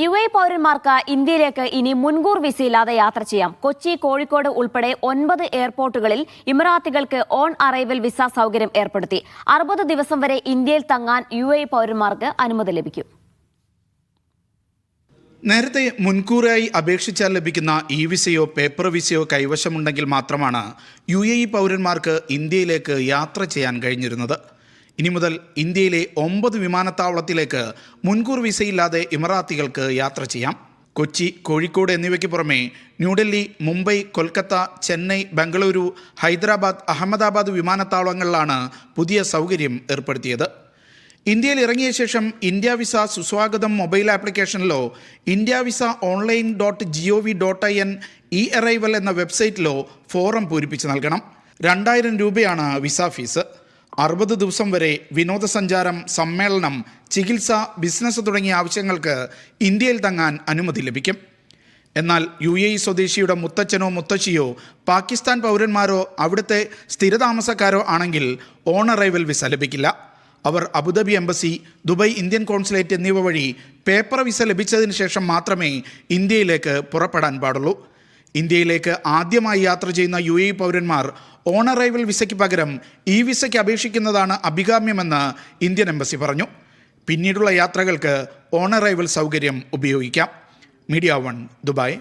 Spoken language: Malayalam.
UAE പൗരന്മാർക്ക് ഇന്ത്യയിലേക്ക് ഇനി മുൻകൂർ വിസയില്ലാതെ യാത്ര ചെയ്യാം. കൊച്ചി, കോഴിക്കോട് ഉൾപ്പെടെ 9 എയർപോർട്ടുകളിൽ ഇമിറാത്തികൾക്ക് ഓൺ അറൈവൽ വിസ സൗകര്യം ഏർപ്പെടുത്തി. 60 ദിവസം വരെ ഇന്ത്യയിൽ തങ്ങാൻ UAE പൗരന്മാർക്ക് അനുമതി ലഭിക്കും. നേരത്തെ മുൻകൂറായി അപേക്ഷിച്ചാൽ ലഭിക്കുന്ന ഇ വിസയോ പേപ്പർ വിസയോ കൈവശമുണ്ടെങ്കിൽ മാത്രമാണ് UAE പൗരന്മാർക്ക് ഇന്ത്യയിലേക്ക് യാത്ര ചെയ്യാൻ കഴിഞ്ഞിരുന്നത്. ഇനി മുതൽ ഇന്ത്യയിലെ 9 വിമാനത്താവളത്തിലേക്ക് മുൻകൂർ വിസയില്ലാതെ ഇമിറാത്തികൾക്ക് യാത്ര ചെയ്യാം. കൊച്ചി, കോഴിക്കോട് എന്നിവയ്ക്ക് പുറമെ ന്യൂഡൽഹി, മുംബൈ, കൊൽക്കത്ത, ചെന്നൈ, ബംഗളൂരു, ഹൈദരാബാദ്, അഹമ്മദാബാദ് വിമാനത്താവളങ്ങളിലാണ് പുതിയ സൗകര്യം ഏർപ്പെടുത്തിയത്. ഇന്ത്യയിൽ ഇറങ്ങിയ ശേഷം ഇന്ത്യ വിസ സുസ്വാഗതം മൊബൈൽ ആപ്ലിക്കേഷനിലോ India visa online.gov.in e arrival എന്ന വെബ്സൈറ്റിലോ ഫോറം പൂരിപ്പിച്ച് നൽകണം. 2000 രൂപയാണ് വിസ ഫീസ്. 60 ദിവസം വരെ വിനോദസഞ്ചാരം, സമ്മേളനം, ചികിത്സ, ബിസിനസ് തുടങ്ങിയ ആവശ്യങ്ങൾക്ക് ഇന്ത്യയിൽ തങ്ങാൻ അനുമതി ലഭിക്കും. എന്നാൽ UAE സ്വദേശിയുടെ മുത്തച്ഛനോ മുത്തശ്ശിയോ പാകിസ്ഥാൻ പൗരന്മാരോ അവിടുത്തെ സ്ഥിരതാമസക്കാരോ ആണെങ്കിൽ ഓൺ അറൈവൽ വിസ ലഭിക്കില്ല. അവർ Abu Dhabi embassy, Dubai Indian consulate എന്നിവ വഴി പേപ്പർ വിസ ലഭിച്ചതിന് ശേഷം മാത്രമേ ഇന്ത്യയിലേക്ക് പുറപ്പെടാൻ പാടുള്ളൂ. ഇന്ത്യയിലേക്ക് ആദ്യമായി യാത്ര ചെയ്യുന്ന UAE പൗരന്മാർ ഓൺ അറൈവൽ വിസയ്ക്ക് പകരം ഇ വിസയ്ക്ക് അപേക്ഷിക്കുന്നതാണ് അഭികാമ്യമെന്ന് ഇന്ത്യൻ എംബസി പറഞ്ഞു. പിന്നീടുള്ള യാത്രകൾക്ക് ഓൺ അറൈവൽ സൗകര്യം ഉപയോഗിക്കാം. Media 1, Dubai.